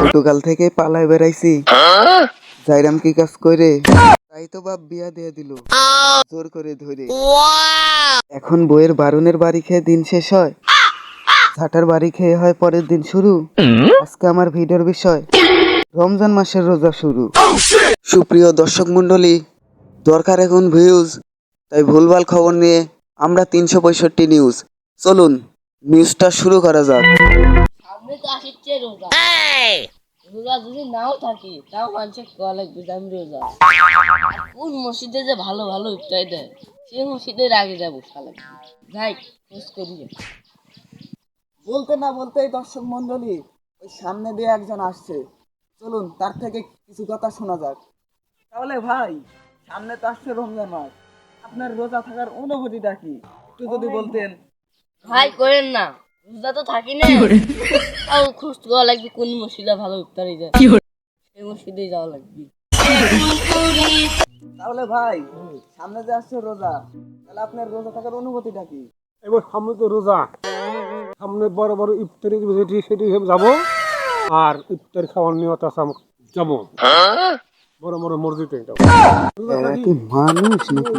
Portugal থেকে পালায় বেড়াইছি, যাইরাম কি কাজ করে, তাই তো বাপ বিয়া দিয়ে দিল জোর করে ধরে। এখন বইয়ের বারুনের বাড়ি খেয়ে দিন শেষ হয়, ঝাঁটার বাড়ি খেয়ে হয় পরের দিন শুরু। আজকে আমার ভিডিওর বিষয় রমজান মাসের রোজা শুরু। সুপ্রিয় দর্শক মন্ডলী, দরকার এখন ভিউজ, তাই ভুলভাল খবর নিয়ে আমরা 365 নিউজ। চলুন নিউজটা শুরু করা যাক। সামনে তো আসছে রোজা। রোজা যদি নাও থাকি তাও মানুষের কোয়া লাগবে যে আমি রোজা। কোন মসজিদে যে ভালো ভালো ইফতার দেয় সেই মসজিদের আগে যাবো শালা। যাই খোঁজ করি। বলতে না বলতেই দর্শক মন্ডলী, ওই সামনে দিয়ে একজন আসছে, চলুন তার থেকে কিছু কথা শোনা যাক। তাহলে ভাই, সামনে তো আসছে রমজান মাস, আপনার রোজা থাকার অনুভূতিটা কি একটু যদি বলতেন। ভাই করেন না, রোজা তো থাকি না, তাও খোঁজ করা লাগবে কোন মসজিদে ভালো ইফতারি দেয় সেই মসজিদেই যাওয়া লাগবে। তাহলে ভাই, সামনে যে আসছে রোজা, তাহলে আপনার রোজা থাকার অনুভূতিটা কি? এবার সামনে তো রোজা, সামনে বড় বড় ইফতারি সেটি যাবো, আর ইফতারি খাওয়ার নিয়ত আছে যাবো বড় বড় মসজিদে যাবো। এরা কি মানুষ নাকি?